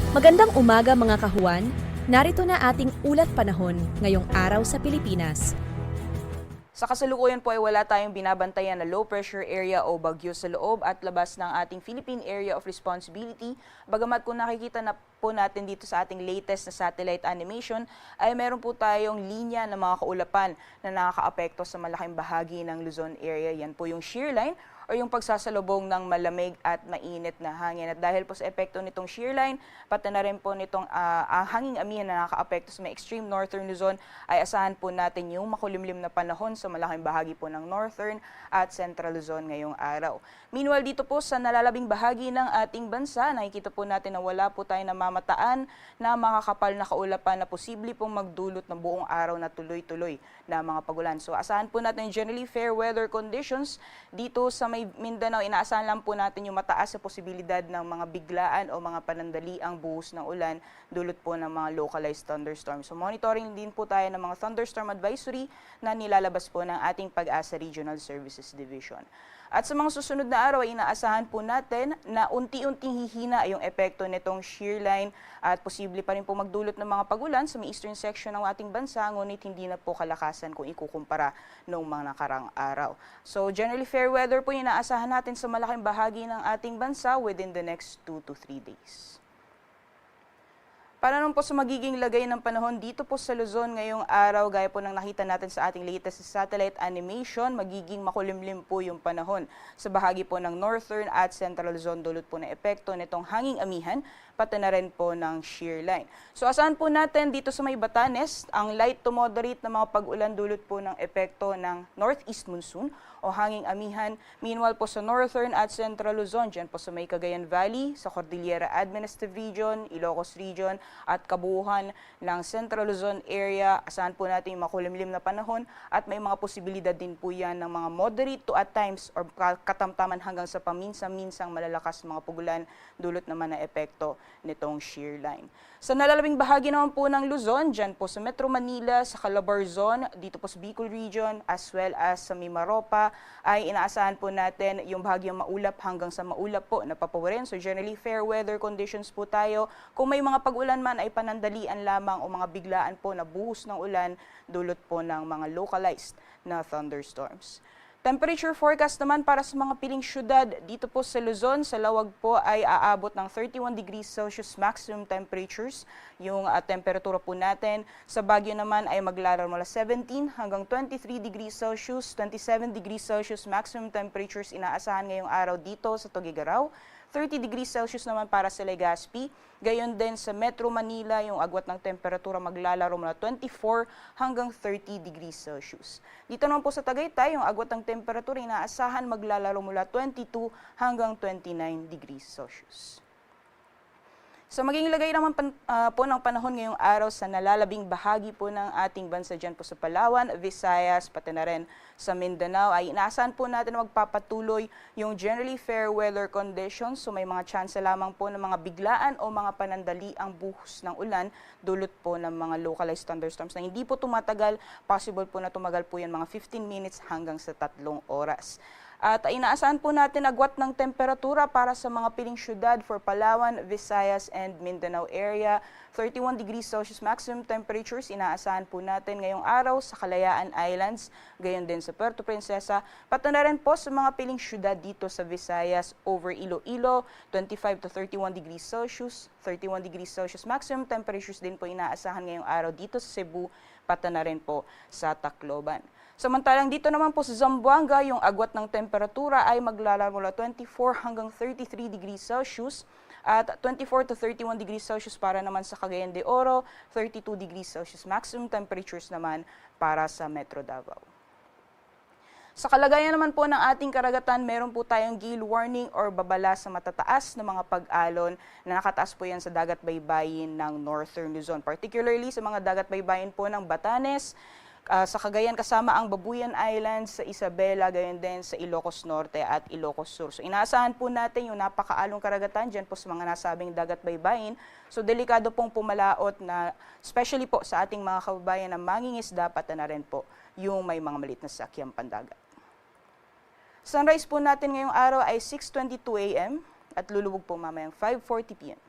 Magandang umaga mga kahuan, narito na ating ulat panahon ngayong araw sa Pilipinas. Sa kasalukuyan po ay wala tayong binabantayan na low pressure area o bagyo sa loob at labas ng ating Philippine Area of Responsibility. Bagamat kung nakikita na po natin dito sa ating latest na satellite animation ay meron po tayong linya ng mga kaulapan na nakakaapekto sa malaking bahagi ng Luzon area. Yan po yung shear line o yung pagsasalubong ng malamig at mainit na hangin. At dahil po sa epekto nitong shear line, pati na rin po nitong hanging amihan na nakakaapekto sa may extreme northern Luzon, ay asahan po natin yung makulimlim na panahon sa malaking bahagi po ng northern at central Luzon ngayong araw. Meanwhile, dito po sa nalalabing bahagi ng ating bansa, nakikita po natin na wala po tayo namamataan na makakapal na kaulapan na posible pong magdulot ng buong araw na tuloy-tuloy na mga pagulan. So asahan po natin generally fair weather conditions dito sa may Mindanao. Inaasahan lang po natin yung mataas sa posibilidad ng mga biglaan o mga panandaliang buhos ng ulan dulot po ng mga localized thunderstorms. So monitoring din po tayo ng mga thunderstorm advisory na nilalabas po ng ating Pag-asa Regional Services Division. At sa mga susunod na araw ay inaasahan po natin na unti-unting hihina yung epekto nitong shear line at posible pa rin po magdulot ng mga pagulan sa may eastern section ng ating bansa, ngunit hindi na po kalakasan kung ikukumpara noong mga nakarang araw. So generally fair weather po yung inaasahan natin sa malaking bahagi ng ating bansa within the next 2 to 3 days. Para naman po sa magiging lagay ng panahon dito po sa Luzon ngayong araw, gaya po ng nakita natin sa ating latest satellite animation, magiging makulimlim po yung panahon sa bahagi po ng northern at central Luzon dulot po ng epekto nitong hanging amihan, pati na rin po ng shear line. So asahan po natin dito sa may Batanes, ang light to moderate na mga pag-ulan dulot po ng epekto ng northeast monsoon o hanging amihan. Meanwhile po sa northern at central Luzon, dyan po sa may Cagayan Valley, sa Cordillera Administrative Region, Ilocos Region, at kabuuan ng Central Luzon area, asahan po natin yung makulimlim na panahon at may mga posibilidad din po yan ng mga moderate to at times or katamtaman hanggang sa paminsan-minsang malalakas mga pugulan dulot naman na epekto nitong shear line. Sa nalalabing bahagi naman po ng Luzon, dyan po sa Metro Manila, sa Calabarzon, dito po sa Bicol Region, as well as sa Mimaropa, ay inaasahan po natin yung bahagyang maulap hanggang sa maulap po na papawarin. So generally fair weather conditions po tayo. Kung may mga pag-ulan man ay panandalian lamang o mga biglaan po na buhos ng ulan dulot po ng mga localized na thunderstorms. Temperature forecast naman para sa mga piling syudad dito po sa Luzon, sa Lawag po ay aabot ng 31 degrees Celsius maximum temperatures. Yung temperatura po natin sa Baguio naman ay maglalaro mula 17 hanggang 23 degrees Celsius, 27 degrees Celsius maximum temperatures inaasahan ngayong araw dito sa Tuguegarao. 30 degrees Celsius naman para sa Legazpi. Gayon din sa Metro Manila, yung agwat ng temperatura maglalaro mula 24 hanggang 30 degrees Celsius. Dito naman po sa Tagaytay, yung agwat ng temperatura inaasahan maglalaro mula 22 hanggang 29 degrees Celsius. So maging lagay naman po ng panahon ngayong araw sa nalalabing bahagi po ng ating bansa dyan po sa Palawan, Visayas, pati na rin sa Mindanao ay inaasahan po natin na magpapatuloy yung generally fair weather conditions. So may mga chance lamang po ng mga biglaan o mga panandali ang buhos ng ulan dulot po ng mga localized thunderstorms na hindi po tumatagal, possible po na tumagal po yan mga 15 minutes hanggang sa 3 oras. At inaasahan po natin agwat ng temperatura para sa mga piling syudad for Palawan, Visayas, and Mindanao area. 31 degrees Celsius maximum temperatures inaasahan po natin ngayong araw sa Kalayaan Islands, gayon din sa Puerto Princesa. Pati na rin po sa mga piling syudad dito sa Visayas over Iloilo, 25 to 31 degrees Celsius, 31 degrees Celsius maximum temperatures din po inaasahan ngayong araw dito sa Cebu, pati na rin po sa Tacloban. Samantalang dito naman po sa Zamboanga, yung agwat ng temperatura ay maglalaro mula 24 hanggang 33 degrees Celsius at 24 to 31 degrees Celsius para naman sa Cagayan de Oro, 32 degrees Celsius maximum temperatures naman para sa Metro Davao. Sa kalagayan naman po ng ating karagatan, meron po tayong gale warning or babala sa matataas na mga pag-alon na nakataas po yan sa dagat baybayin ng Northern Luzon. Particularly sa mga dagat baybayin po ng Batanes, sa Cagayan kasama ang Babuyan Islands, sa Isabela, gayon din sa Ilocos Norte at Ilocos Sur. So inaasahan po natin yung napakaalong karagatan dyan po sa mga nasabing dagat baybayin. So delikado pong pumalaot na, especially po sa ating mga kababayan na mangingisda, pati na rin po yung may mga maliit na sakyang pandagat. Sunrise po natin ngayong araw ay 6:22 a.m. at lulubog po mamayang 5:40 p.m.